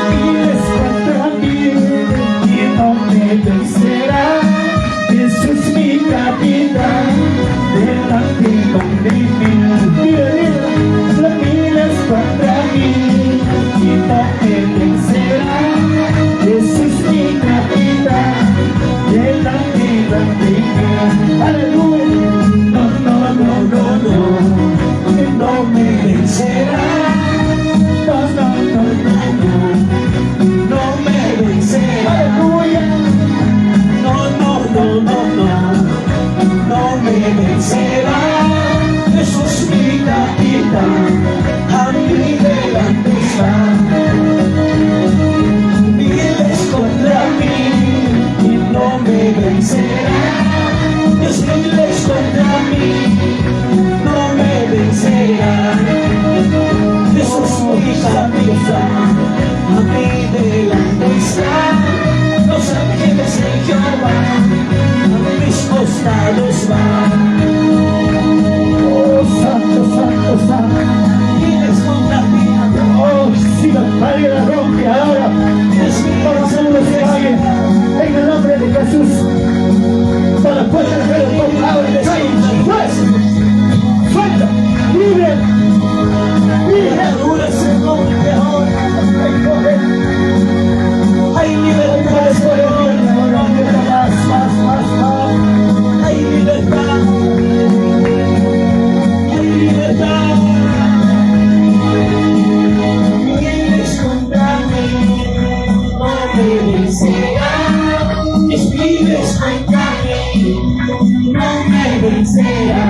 Miles contra mí y no me vencerá. Jesús mi capitán, delante de mí. Los miles contra mí y no me vencerá. Jesús mi capitán, delante de mí. Aleluya. No, no, no, no, no, que no me vencerá. No, no, no, no, no, no me vencerá. Aleluya. No, no, no, no, no, no me vencerá. Jesús mi capitán, a mí delante está. Miles contra mí y no me vencerá. Dios miles contra mí, no me vencerá. Jesús mi capitán, a mí delante está. Los ángeles de Jehová a mis costados van. Oh, santo, santo, santo. Miles contra mí. Oh, si la pague la rompe ahora. Por los que pague. En el nombre de Jesús. Para puerta de pelo con agua de calle. Pues, suelta, libre. Libre. Ahora se rompe ahora. Hay libertad, más. Hay libertad. Hay libertad. Miles contra mí, no me vencerá. Mis miles contra mí, no me vencerá.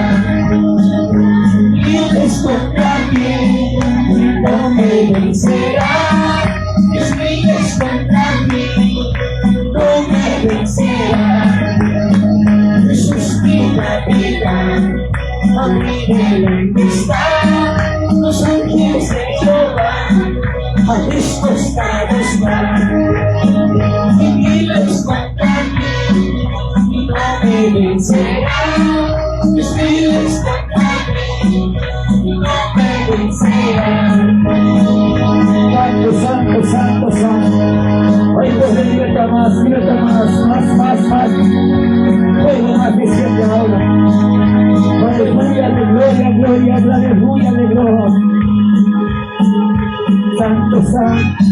Miles contra mí, no me vencerá. Mis miles contra mí, no me vencerá. Jesús mi capitán, a mí delante está. Los ángeles de Jehová a mis costados van. Y miles contra mí, no me vencerá. Mis miles contra mí, no me vencerá. Santo, santo, santo, santo. Hoy pues libertad más, más. Hoy más diciendo ahora. Aleluya de gloria, gloria, aleluya de gloria. Santo, santo.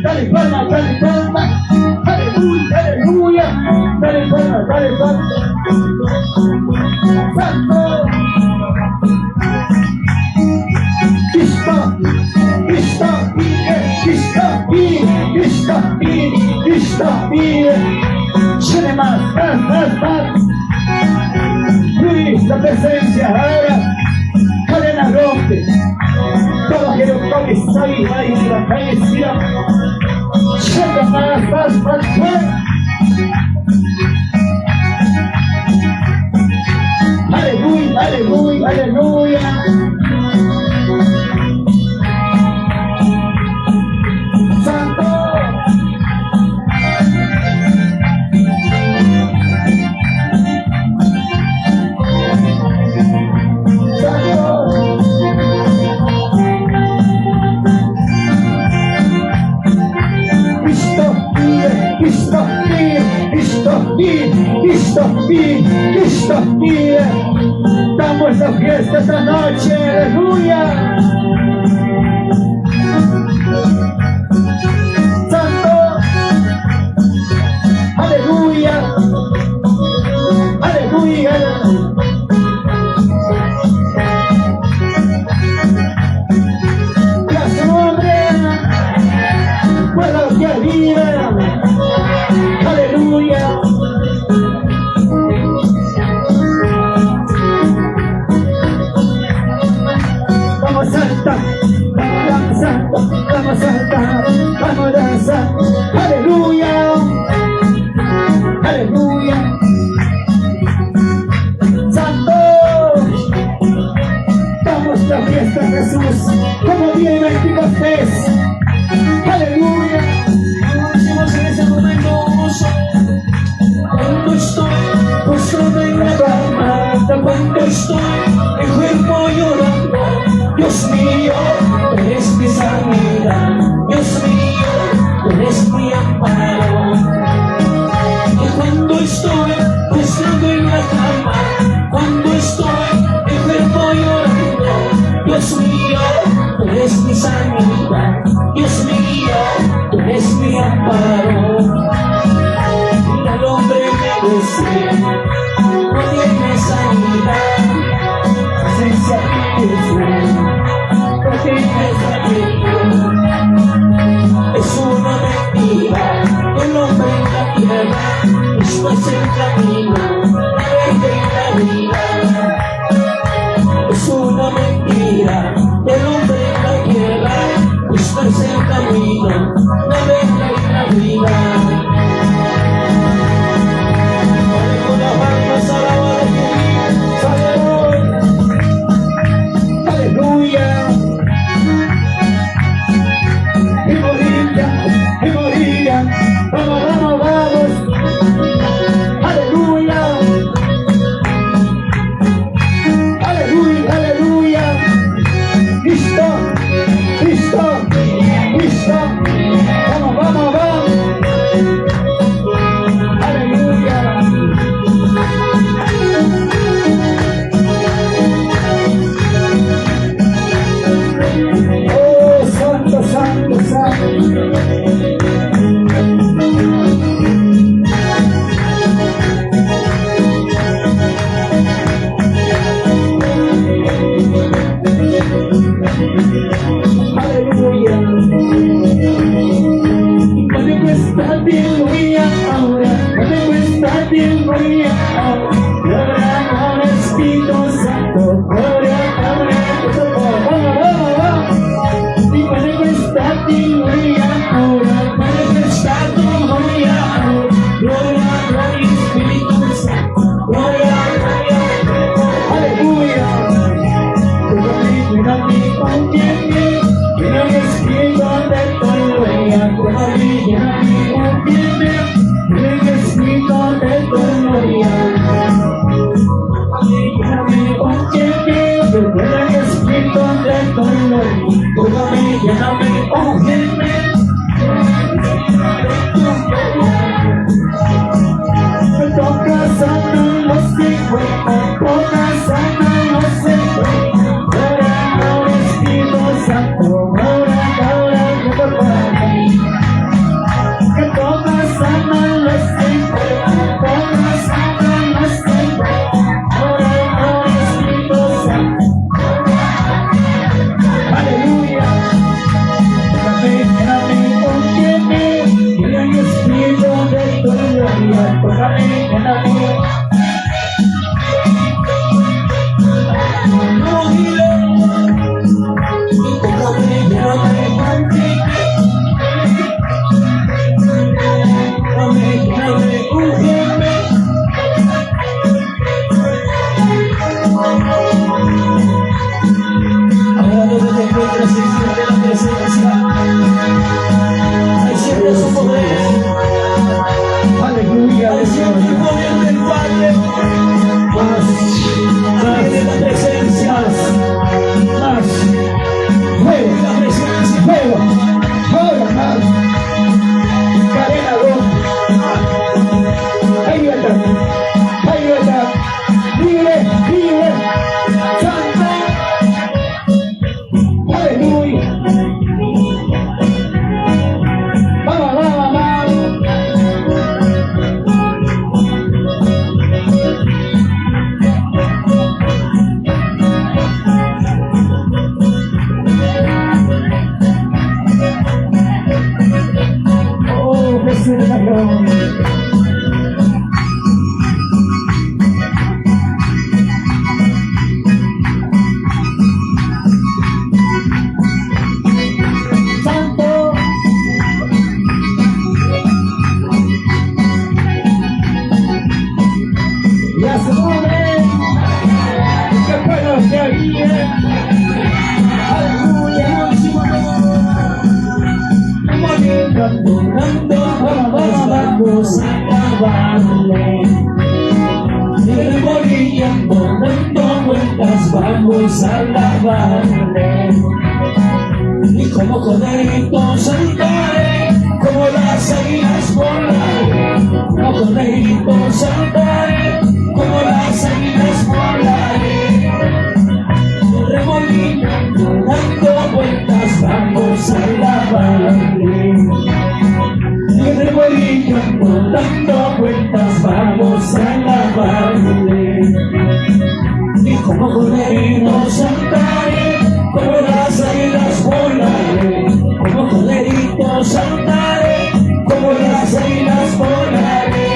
Dale palma, aleluya, aleluya. Dale palma. Santo. Está bien. Llene más. Luis, la presencia ahora. Cadena rompe. Todo que lo toques ahí, en la calle, llena más. Aleluya. Cristo vive. Damos la fiesta esta noche, aleluya. Santo, aleluya. Que su nombre pueda que vive. Aleluya. Vamos a saltar, vamos a danzar, aleluya, santo, damos la fiesta a Jesús, como viene el Pentecostés, aleluya. Estamos en ese momento gozo, cuando estoy postrado en la cama, cuando estoy el cuerpo llorando. Dios mío, eres mi sangre. mi sanidad. Dios mío, tú eres mi amparo. Y al hombre me decía, no tiene sanidad. Presencia tuya, no tiene sanidad. Es una mentira, el hombre en la tierra, esto es el camino, la ley de la vida. Es una mentira, el hombre en la tierra, esto es el camino, la ley de la vida. Dale con las manos a la hora de vivir, aleluya. Vamos, vamos, vamos. Aleluya. Aleluya, aleluya. Listo, listo, listo. Vamos, vamos, vamos. Aleluya. Oh, santo, santo, santo. vamos a acabarle. El bolillo dando vueltas vamos a lavarle. Y como conejo saltaré, como las águilas volaré. Como conejo saltaré, como las águilas volaré. El remolino dando vueltas dando vueltas vamos a alabarle. Y como corderitos saltaré, como las águilas volaré. Como corderitos saltaré, como las águilas volaré.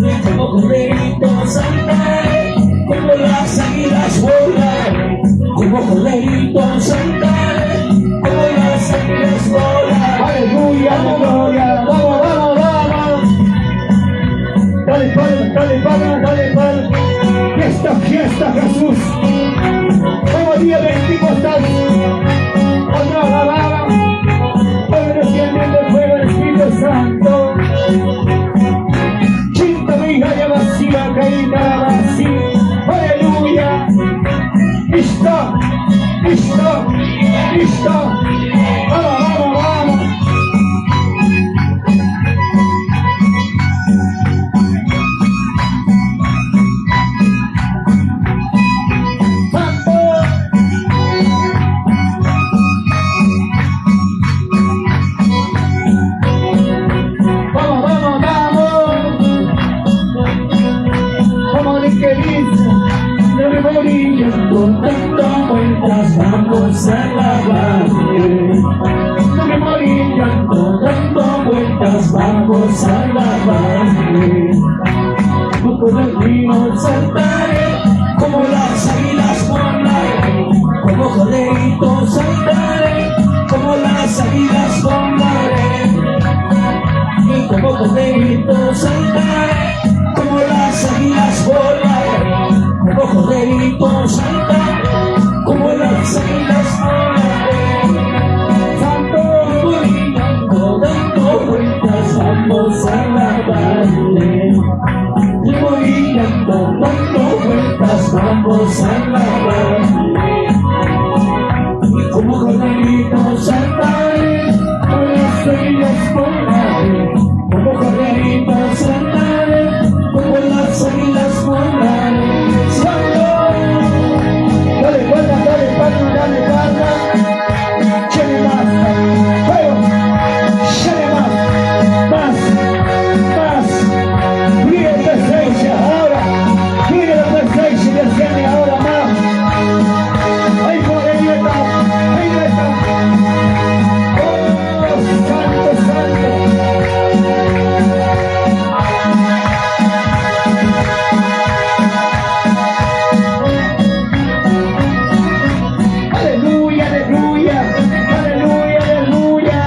Y como corderitos saltaré, como las águilas volaré. Como corderitos saltaré, como las águilas volaré. Aleluya, gloria, vamos, vamos, vamos. Dale palmas, dale palmas, dale palmas. Fiesta, fiesta, Jesús. Como día bendigo estás. Cuando alababa, cuando desciende el fuego del Espíritu Santo. Chinta mi galla vacía, caída vacía. Aleluya. Listo, listo, listo. Vamos, vamos, vamos. Dando vueltas vamos a alabarle. No me morí llanto, dando vueltas vamos a alabarle. Como corderitos saltaré, como las águilas volaré. Como corderitos saltaré, como las águilas volaré. Y como corderitos saltaré, como las águilas volaré. Como corderitos saltaré, como las águilas volaré. Santo, brillando, dando vueltas vamos a alabarle. Brillando, dando vueltas vamos a alabarle. Y como corderitos saltaré, como las águilas volaré. Como corderitos saltaré, como las águilas volaré. Dale palmas, dale palmas, dale palmas. Llene más, fuego, llene más, más. Vive la presencia ahora, vive la presencia y desciende ahora más. Ahí por está, ahí está. Oh, santo, santo. Aleluya, aleluya, aleluya, aleluya.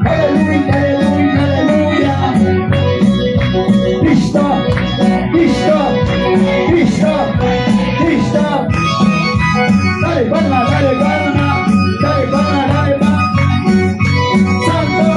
Aleluya, aleluya, aleluya. Listo, listo, listo, listo. Dale palma, dale palma, dale palma, dale palma. Santo.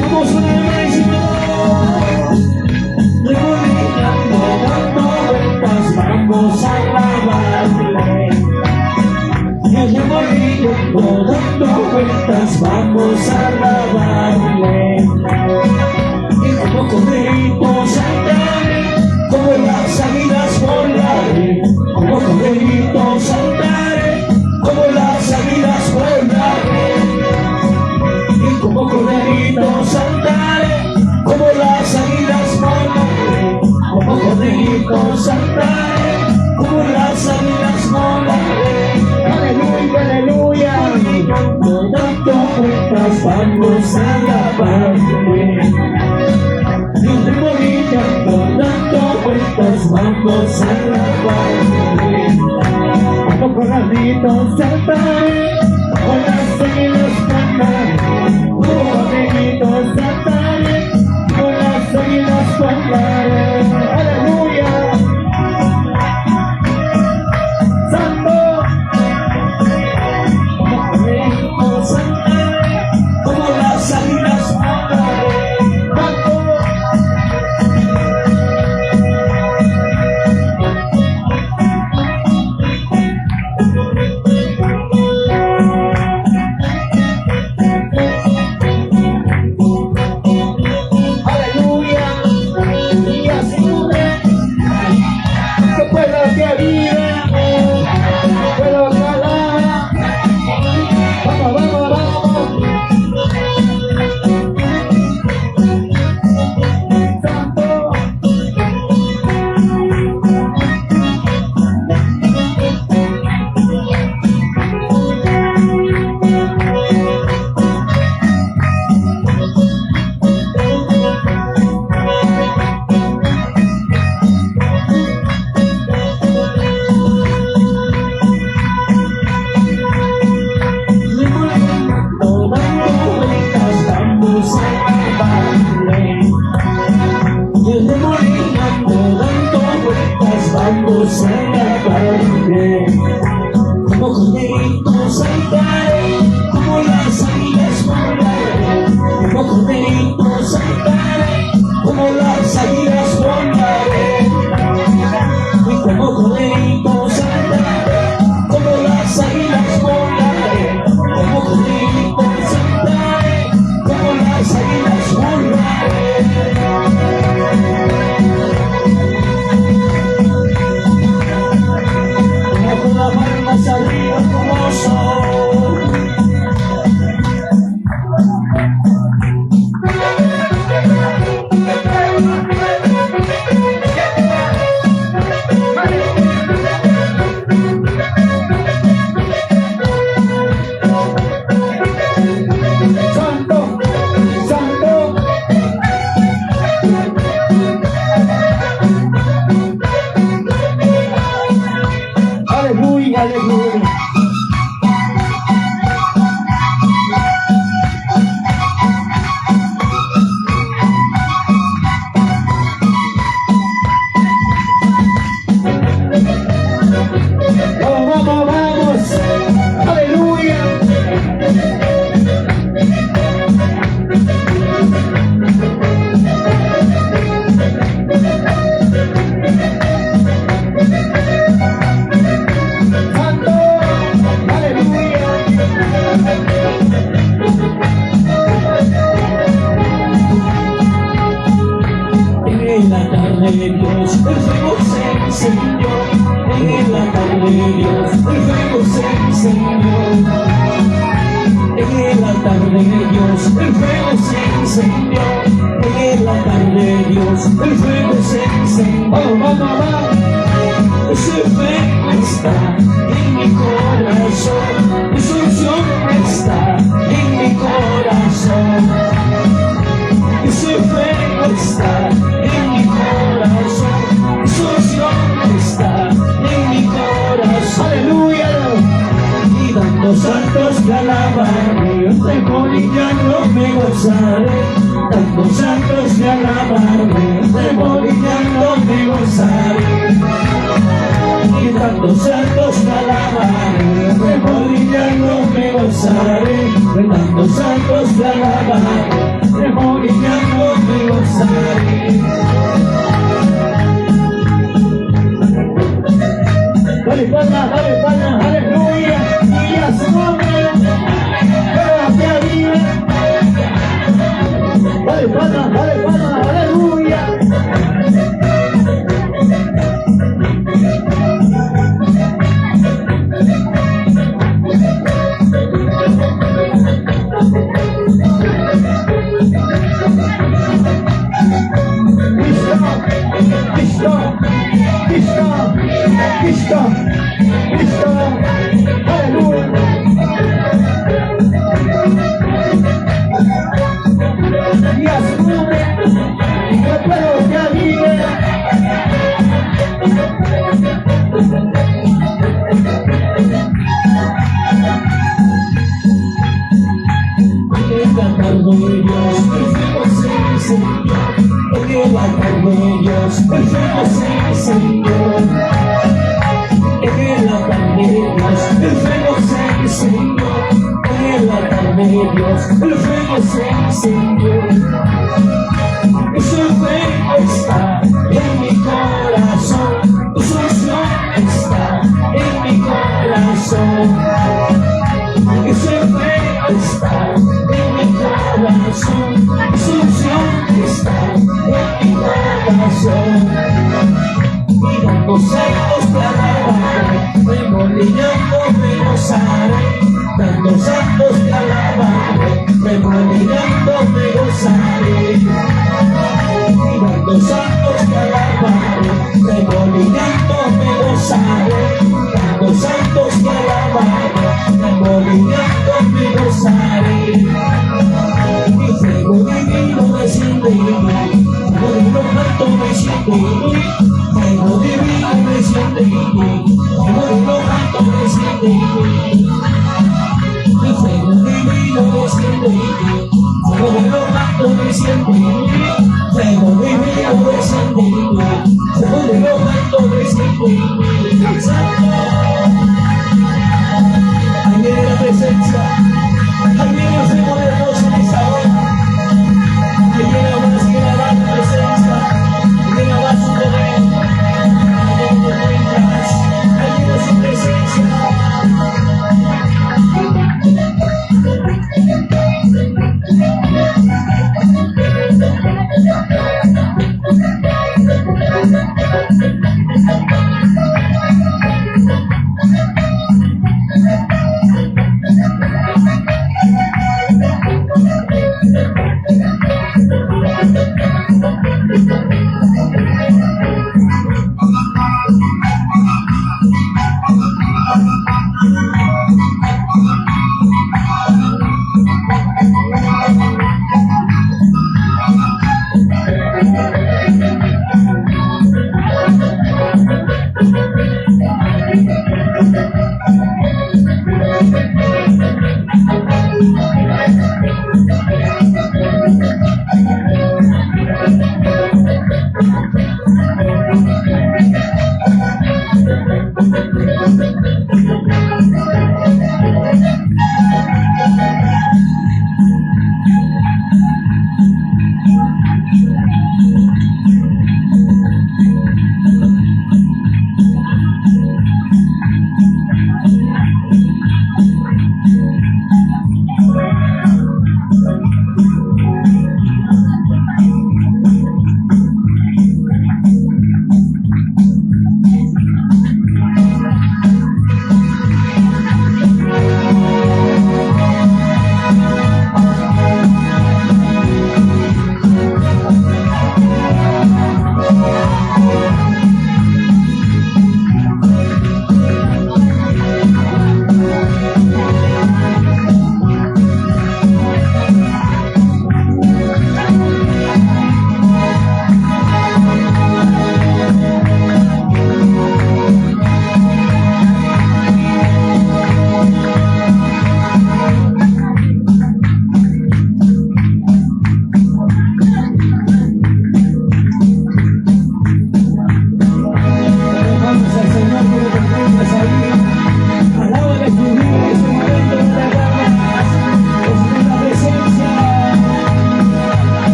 Vamos una vez más. Remolinando, dando vueltas vamos a alabarle. Y remolinando, dando vueltas vamos a alabarle. Y como corderitos saltaré, como las águilas volaré. Como corderitos saltaré, como las águilas volaré. Y como corderitos saltaré, como las águilas volaré. Como corderitos saltaré, como las águilas volaré. Aleluya, aleluya. Dando vueltas vamos a alabarle. Y brillando, dando vueltas vamos a alabarle. Como corderitos saltaré, con las águilas cantaré. Como corderitos saltaré, con las águilas cantaré. Aleluya. altar de Dios el fuego se encendió. En el altar de Dios el fuego se encendió. En el altar de Dios el fuego se encendió. En el altar de Dios el fuego se encendió. Vamos, vamos, vamos. Ese fuego está en mi corazón. Mi solución está en mi corazón. Ese fuego está en mi corazón. Mi solución está en mi corazón. Aleluya. Y tantos santos que alabaré, arrodillando me gozaré. Tantos santos que alabaré, arrodillando me gozaré. Y tantos santos que alabaré, arrodillando me gozaré. De tantos santos que alabaré, arrodillando me gozaré. Dale palmas, aleluya. Y a su nombre. Gracias, vida. Dale palmas, aleluya. Listo, aleluya. Y a su nombre, el pueblo ya vive. En el altar de Dios el fuego se encendió. En el altar de Dios el fuego se encendió. En el altar de Dios el fuego se encendió. En el altar de Dios el fuego se encendió. Ese fuego está en mi corazón. Tu solución está en mi corazón. Ese fuego está en mi corazón. Tu solución está en mi corazón. Y tantos santos que alabaré, remolino me gozaré. Tantos santos que alabaré, remolino me gozaré. Y tantos santos que alabaré, remolino me gozaré. Tantos santos que alabaré, remolino me gozaré. Mi fuego divino desciende en mí, por lo tanto me siento en mí. Fuego divino desciende en mí, por lo tanto desciende en mí. Mi fuego divino desciende en mí, por lo tanto desciende en mí. Fuego divino desciende en mí, por lo tanto desciende en mí. Santo, ahí viene la presencia, ahí viene el fuego de Dios en esta hora. Ahí viene ahora sí la presencia, ahí viene ahora su poder. Ahí viene su presencia.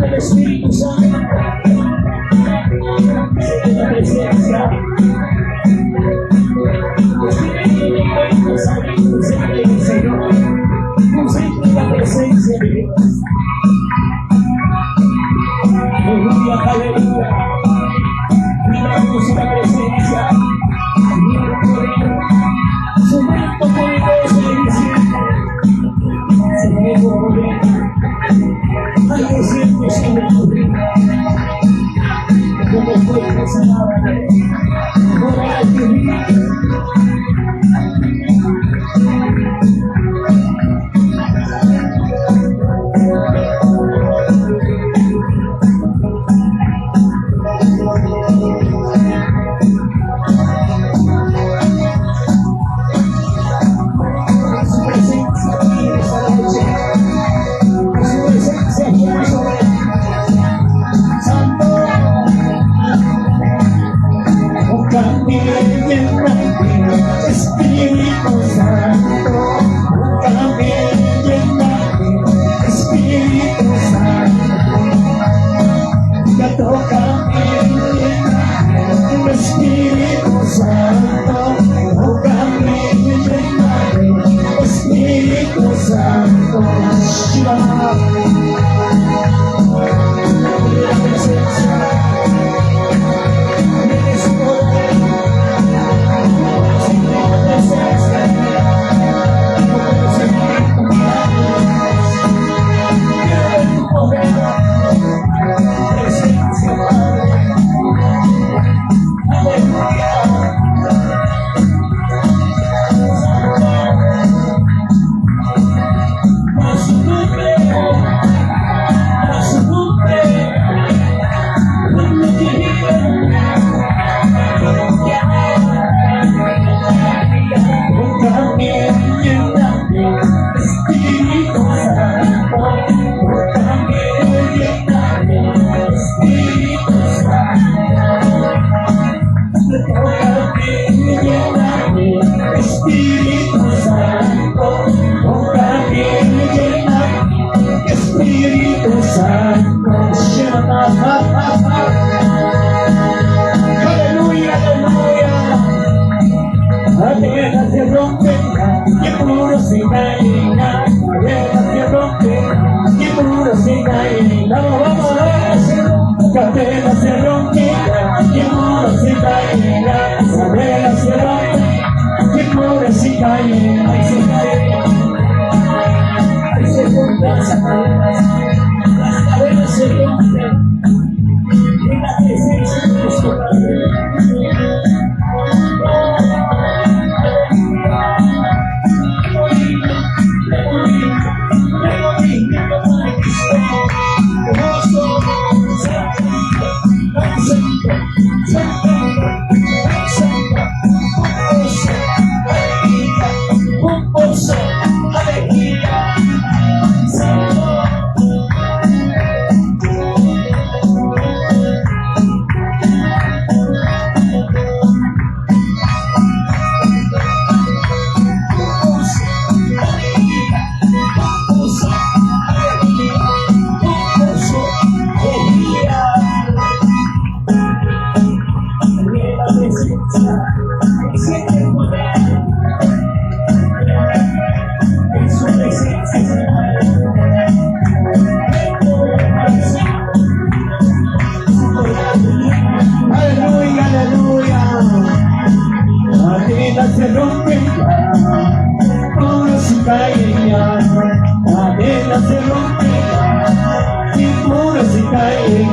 del Espíritu Santo, de la presencia. La presencia de Dios. Aleluya, aleluya. Miramos la presencia. Mira el poder. Su manto poderoso y diciendo. Su nuevo poder. Hay que siempre sobre tu vida. Como fue sanada. Ahora hay que vivir. Cadena se rompe, y muro se cae, cadena se rompe, y muro se cae, ahí se cae, ahí se rompe las cadenas se rompen, en la presencia de nuestro Padre.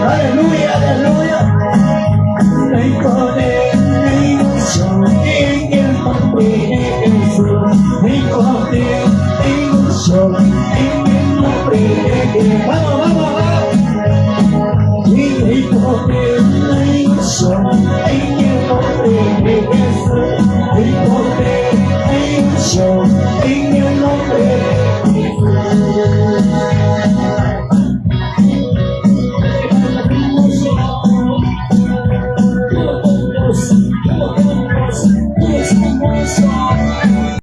Aleluya, aleluya. Hay poder, hay unción en el nombre de Jesús. Hay poder, hay unción en el nombre de Jesús. Vamos, vamos, vamos. Y hay poder, hay unción en el nombre de Jesús. Hay poder, hay unción en el nombre de Jesús.